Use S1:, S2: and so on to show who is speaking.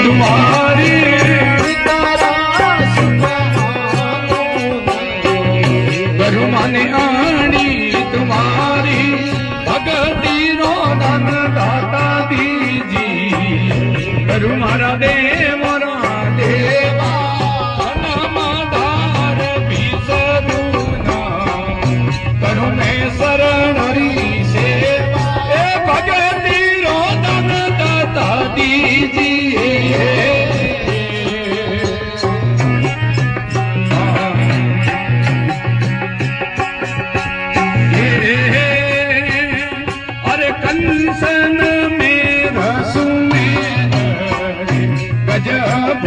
S1: तुम्हारी करू माने आनी तुम्हारी भगती रो धन दाता दीजी करू मारा देव देवा नमदार बिसरू नाम करू मैं शरण सेवा ए भगती रो धन दाता दीजिए कंसन में रसू में गजब